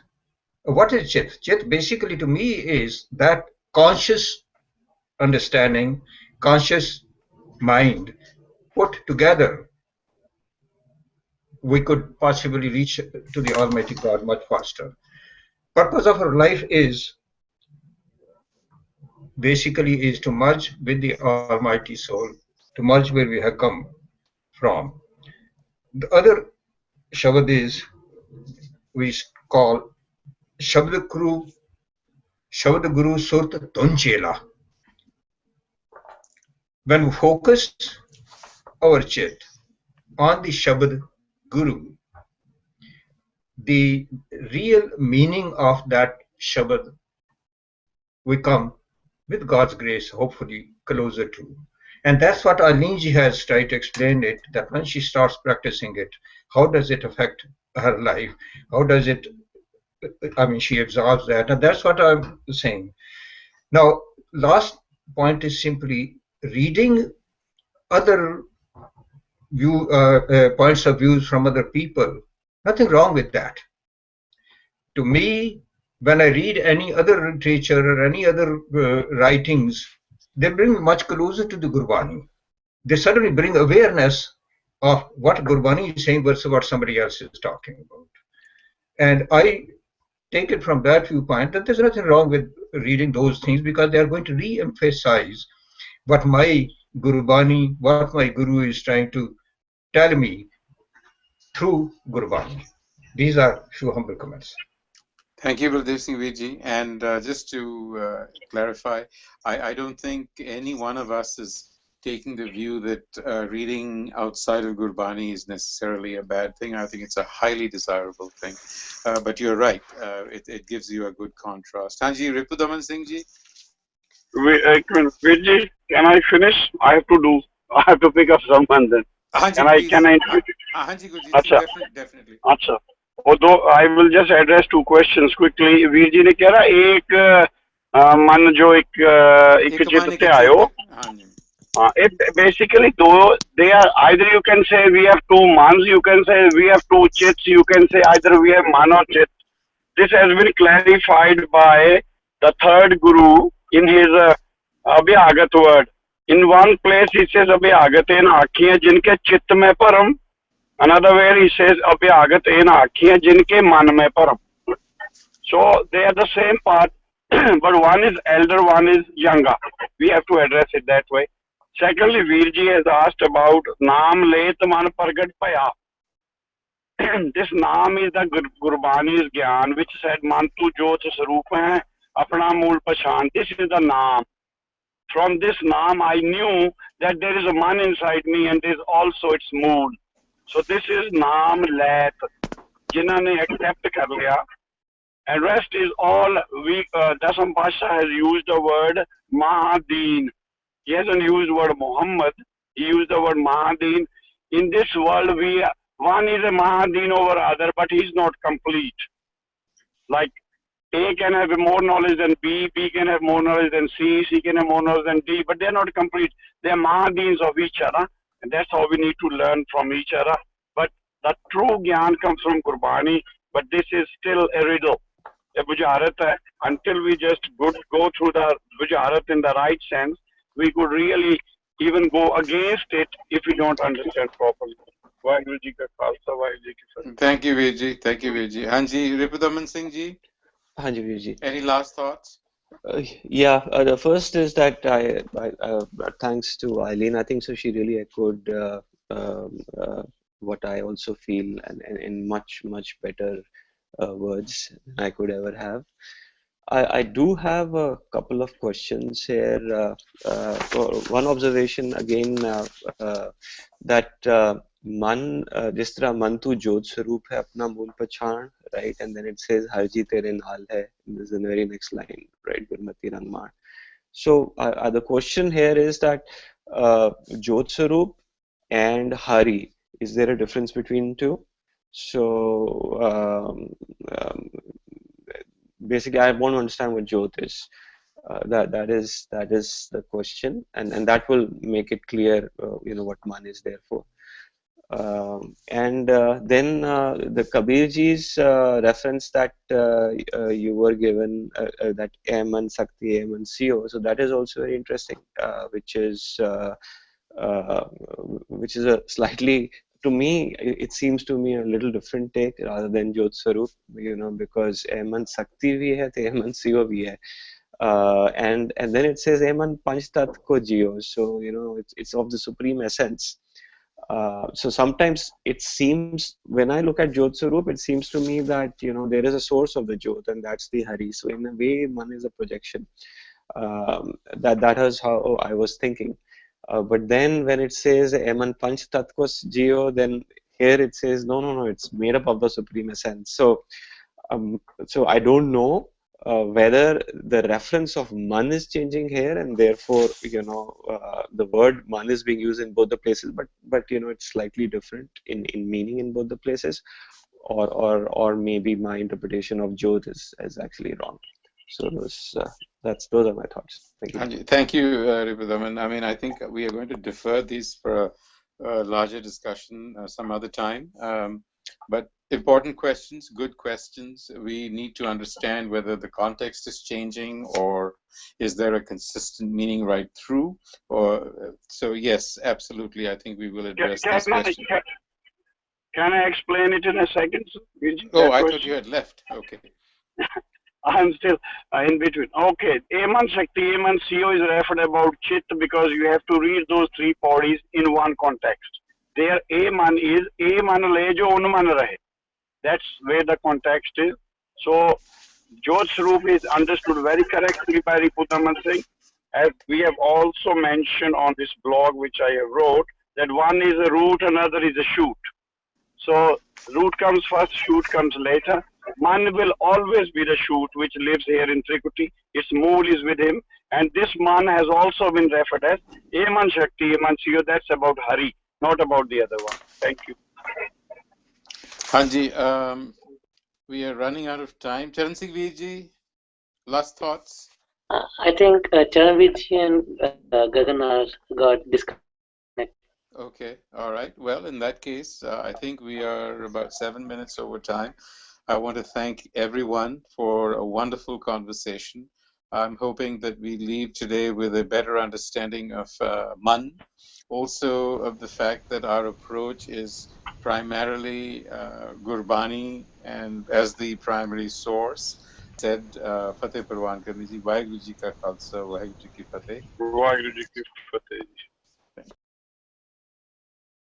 what is chit? Chit basically to me is that conscious understanding, conscious mind put together, we could possibly reach to the Almighty God much faster. Purpose of our life is basically is to merge with the Almighty Soul, to merge where we have come from. The other Shabad is we call Shabad Guru Surt Tunchela. When we focus our chit on the Shabad Guru, the real meaning of that Shabad we come with God's grace, hopefully closer to. And that's what Alinji has tried to explain it, that when she starts practicing it, how does it affect her life? How does it, I mean, she absorbs that. And that's what I'm saying. Now, last point is simply reading other points of views from other people. Nothing wrong with that. To me, when I read any other literature or any other writings, they bring me much closer to the Gurbani. They suddenly bring awareness of what Gurbani is saying versus what somebody else is talking about. And I take it from that viewpoint that there's nothing wrong with reading those things, because they are going to re-emphasize what my Gurbani, what my Guru is trying to tell me through Gurbani. These are few humble comments. Thank you, Baldev Singh Viji. And just to clarify, I don't think any one of us is taking the view that reading outside of Gurbani is necessarily a bad thing. I think it's a highly desirable thing. But you're right, it gives you a good contrast. Hanji, Ripudaman Singh Ji? Viji, can I finish? I have to pick up someone then. Hanji, can I introduce? Hanji Guruji, definitely. Acha. Although I will just address two questions quickly. Veer ji ने कह रहा एक मन जो एक चित्त से आयो. It basically though they are either you can say we have two mans, you can say we have two chits, you can say either we have man or chit. This has been clarified by the third guru in his Abhyagat word. In one place he says Abhyagaten आँखें जिनके चित्त में परम. Another way he says Abhyagat en आँखें जिनके मन में परम. So they are the same part, but one is elder, one is younger. We have to address it that way. Secondly, Veerji has asked about Naam Let Man Pragat Paya. This Naam is the Gurbani's Gyan, which said Mantu Jot Sarup hai, Apna Mool Pashan. This is the Naam. From this Naam, I knew that there is a man inside me and there is also its mool. So this is Naam Let, Jinane accept kar liya. And rest is all, Dasam Pasha has used the word Mahadeen. He hasn't used the word Muhammad, he used the word Mahadeen. In this world, one is a Mahadeen over other, but he's not complete. Like A can have more knowledge than B can have more knowledge than C can have more knowledge than D, but they're not complete. They're Mahadeens of each other, and that's how we need to learn from each other. But the true Gyan comes from Gurbani, but this is still a riddle. A Bujarat, until we just go through the Bujarat in the right sense, we could really even go against it if we don't understand properly. Thank you, Veerji. Thank you, Veerji. Hanji, Ripudaman Singh Ji? Hanji Veerji. Any last thoughts? The first is that I thanks to Eileen, I think so she really echoed what I also feel, and in much better words than I could ever have. I do have a couple of questions here. One observation again, that man, जिस तरह मन तू ज्योत स्वरूप है अपना मूल पहचान, right? And then it says Harji तेरे नाल है. This is in the very next line, right? Gurmati Rangmaan. So the question here is that ज्योत स्वरूप and Hari. Is there a difference between two? So basically, I want to understand what Jyot is. That is the question, and that will make it clear, what Man is there for. And then the Kabirji's reference that you were given, that M and Sakti, M and CO. So that is also very interesting, which is a slightly, to me, it seems to me a little different take rather than Jyot Swarup, because M and Sakti bhi hai, to M and CO bhi hai. And then it says Eman Panch Tat Ko Jio, so it's of the supreme essence. So sometimes it seems, when I look at Jyot Swarup, it seems to me that there is a source of the Jyot, and that's the Hari. So in a way, Man is a projection. That is how I was thinking. But then when it says Eman Panch Tat Ko Jio, then here it says no, it's made up of the supreme essence. So I don't know whether the reference of Man is changing here, and therefore the word Man is being used in both the places, but it's slightly different in meaning in both the places, or maybe my interpretation of Jyot is actually wrong. So those are my thoughts. Thank you. Thank you, Ripudaman. I mean, I think we are going to defer these for a larger discussion some other time. But important questions, good questions. We need to understand whether the context is changing, or is there a consistent meaning right through. So yes, absolutely. I think we will address these questions. Can I explain it in a second? Oh, I thought you had left. Okay. I'm still in between. Okay, Eman Shakti, Eman CO is referred about Chit, because you have to read those three bodies in one context. There, Eman is Eman le jo unman rahe. That's where the context is. So, Jyot Swarup is understood very correctly by Ripudaman Singh. As we have also mentioned on this blog, which I have wrote, that one is a root, another is a shoot. So, root comes first, shoot comes later. Man will always be the shoot which lives here in Trikuti. Its mool is with him. And this Man has also been referred as Eman Shakti, Eman Siyo. That's about Hari, not about the other one. Thank you. Hanji, we are running out of time. Charan Singh Veerji, last thoughts? I think Charanveer and Gagan got disconnected. Okay, all right. Well, in that case, I think we are about 7 minutes over time. I want to thank everyone for a wonderful conversation. I'm hoping that we leave today with a better understanding of Man, also of the fact that our approach is primarily Gurbani and as the primary source. Said Fateh Parwan Karni ji, Waheguru ji ka Khalsa, Waheguru ji ki Fateh. Waheguru ji ki Fateh.